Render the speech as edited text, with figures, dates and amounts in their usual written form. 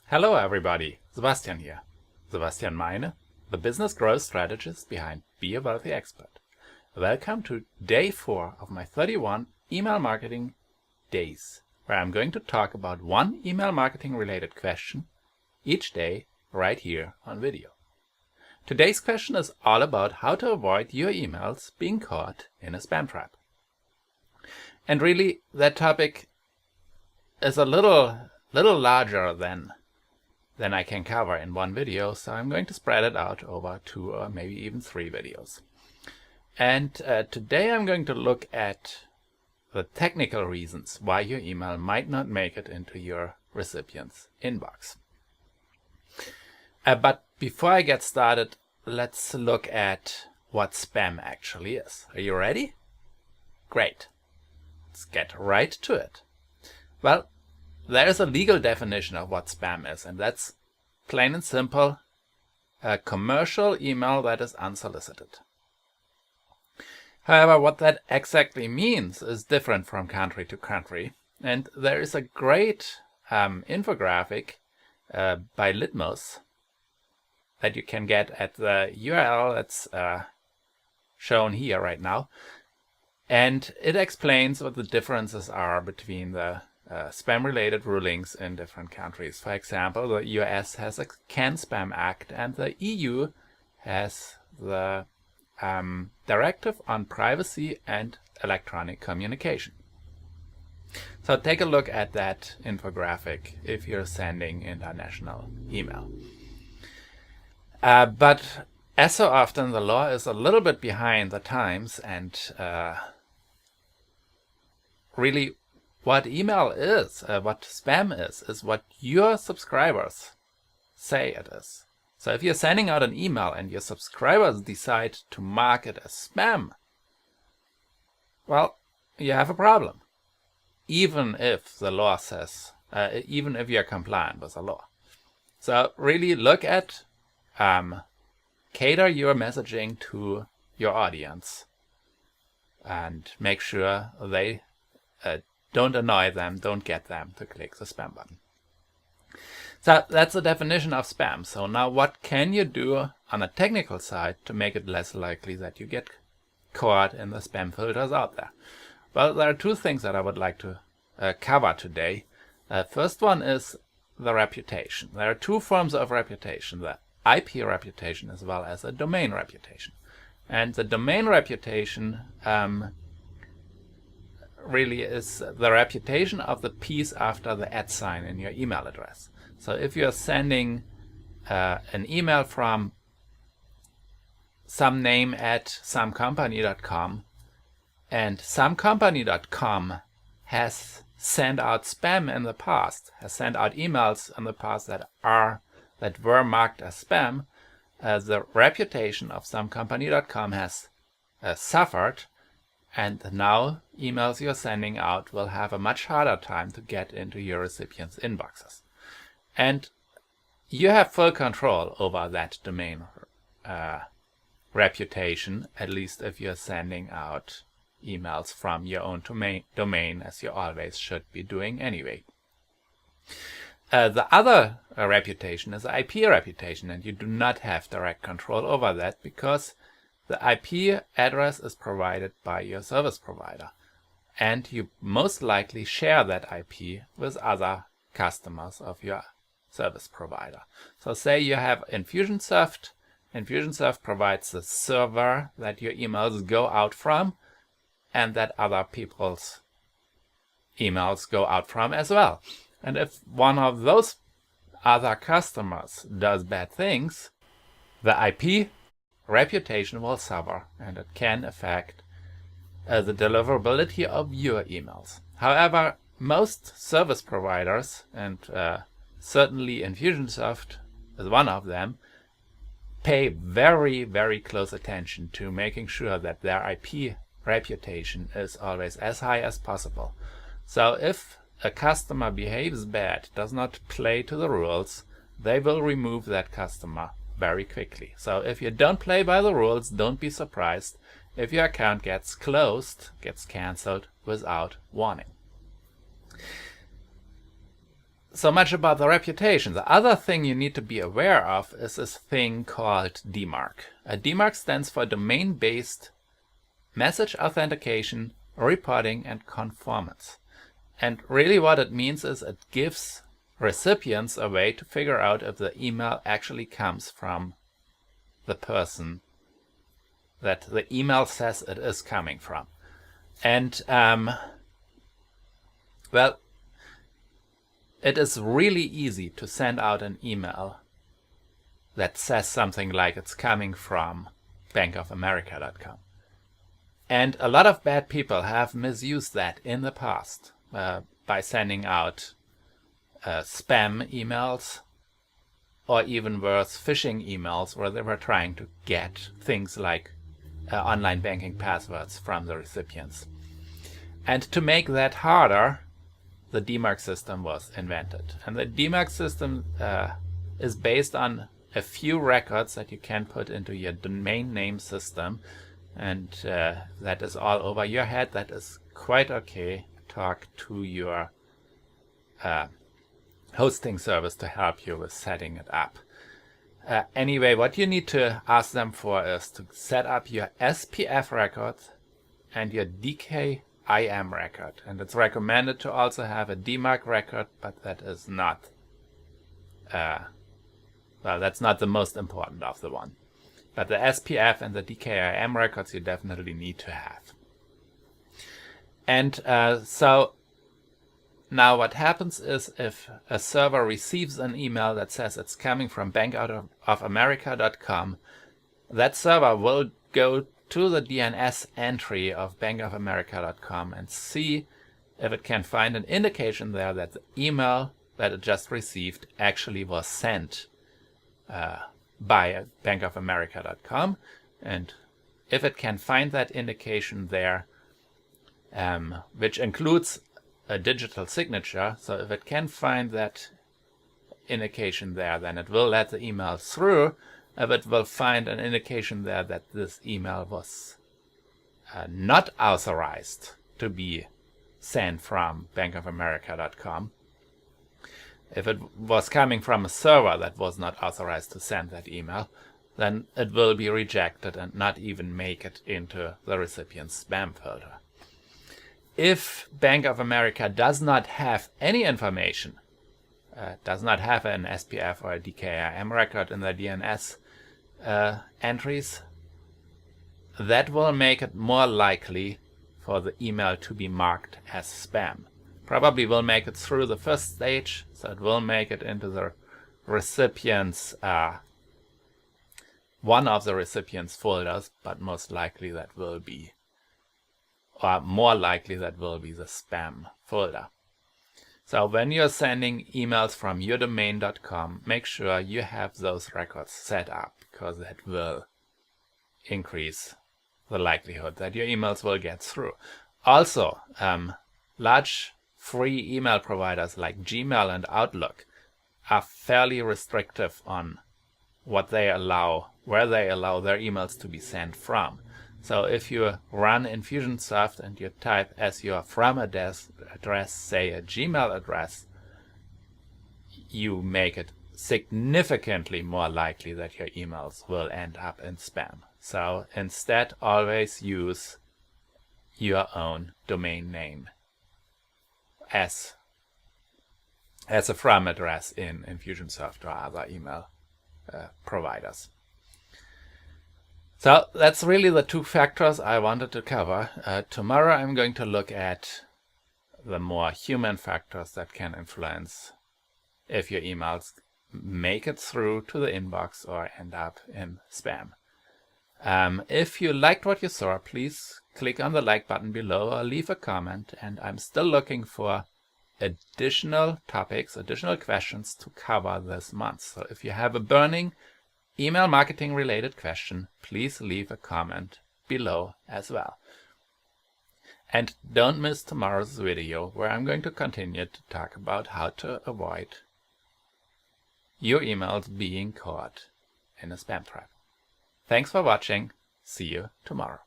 Hello everybody, Sebastian here. Sebastian Meine, the business growth strategist behind Be a Wealthy Expert. Welcome to day 4 of my 31 email marketing days, where I'm going to talk about one email marketing related question each day right here on video. Today's question is all about how to avoid your emails being caught in a spam trap. And really, that topic is a little larger than I can cover in one video, so I'm going to spread it out over 2 or maybe even 3 videos. And today I'm going to look at the technical reasons why your email might not make it into your recipient's inbox. But before I get started, let's look at what spam actually is. Are you ready? Great. Let's get right to it. Well, there is a legal definition of what spam is, and that's plain and simple, a commercial email that is unsolicited. However, what that exactly means is different from country to country, and there is a great infographic by Litmus that you can get at the URL that's shown here right now, and it explains what the differences are between the spam-related rulings in different countries. For example, the US has a CAN-SPAM Act, and the EU has the Directive on Privacy and Electronic Communication. So take a look at that infographic if you're sending international email. But as so often, the law is a little bit behind the times, and really what email is, what spam is what your subscribers say it is. So if you're sending out an email and your subscribers decide to mark it as spam, well, you have a problem. Even if the law says, even if you're compliant with the law. So really look at, cater your messaging to your audience and make sure they don't annoy them, don't get them to click the spam button. So that's the definition of spam. So now what can you do on the technical side to make it less likely that you get caught in the spam filters out there? Well, there are 2 things that I would like to cover today. First one is the reputation. There are 2 forms of reputation, the IP reputation as well as a domain reputation. And the domain reputation really is the reputation of the piece after the @ sign in your email address. So if you're sending an email from some name at somecompany.com, and somecompany.com has sent out spam in the past, has sent out emails in the past that were marked as spam, the reputation of somecompany.com has suffered. And now emails you're sending out will have a much harder time to get into your recipients' inboxes. And you have full control over that domain reputation, at least if you're sending out emails from your own domain, as you always should be doing anyway. The other reputation is the IP reputation, and you do not have direct control over that because the IP address is provided by your service provider, and you most likely share that IP with other customers of your service provider. So say you have Infusionsoft. Infusionsoft provides the server that your emails go out from, and that other people's emails go out from as well. And if one of those other customers does bad things, the IP reputation will suffer, and it can affect the deliverability of your emails. However, most service providers, and certainly Infusionsoft is one of them, pay very, very close attention to making sure that their IP reputation is always as high as possible. So if a customer behaves bad, does not play to the rules, they will remove that customer very quickly. So if you don't play by the rules, don't be surprised if your account gets closed, gets cancelled without warning. so much about the reputation. The other thing you need to be aware of is this thing called DMARC. A DMARC stands for Domain-Based Message Authentication, Reporting, and Conformance. And really what it means is it gives recipients a way to figure out if the email actually comes from the person that the email says it is coming from. And well, it is really easy to send out an email that says something like it's coming from bankofamerica.com. And a lot of bad people have misused that in the past by sending out spam emails, or even worse, phishing emails, where they were trying to get things like online banking passwords from the recipients. And to make that harder, the DMARC system was invented. And the DMARC system is based on a few records that you can put into your domain name system, and that is all over your head. That is quite okay. Talk to your hosting service to help you with setting it up. Anyway, what you need to ask them for is to set up your SPF record and your DKIM record. And it's recommended to also have a DMARC record, but that is not, well, that's not the most important of the one. But the SPF and the DKIM records you definitely need to have. And so now what happens is, if a server receives an email that says it's coming from bankofamerica.com, that server will go to the DNS entry of bankofamerica.com and see if it can find an indication there that the email that it just received actually was sent by bankofamerica.com. And if it can find that indication there, which includes a digital signature, so if it can find that indication there, then it will let the email through. If it will find an indication there that this email was not authorized to be sent from bankofamerica.com, if it was coming from a server that was not authorized to send that email, then it will be rejected and not even make it into the recipient's spam filter. If Bank of America does not have any information, does not have an SPF or a DKIM record in the DNS entries, that will make it more likely for the email to be marked as spam. Probably will make it through the first stage, so it will make it into the recipient's, one of the recipient's folders, but most likely that will be, or more likely that will be, the spam folder. So when you're sending emails from yourdomain.com, make sure you have those records set up, because that will increase the likelihood that your emails will get through. Also, large free email providers like Gmail and Outlook are fairly restrictive on what they allow, where they allow their emails to be sent from. So if you run Infusionsoft and you type as your from address, say a Gmail address, you make it significantly more likely that your emails will end up in spam. So instead, always use your own domain name as a from address in Infusionsoft or other email providers. So that's really the two factors I wanted to cover. Tomorrow I'm going to look at the more human factors that can influence if your emails make it through to the inbox or end up in spam. If you liked what you saw, please click on the like button below or leave a comment, and I'm still looking for additional topics, additional questions to cover this month. So if you have a burning email marketing related question, please leave a comment below as well. And don't miss tomorrow's video, where I'm going to continue to talk about how to avoid your emails being caught in a spam trap. Thanks for watching. See you tomorrow.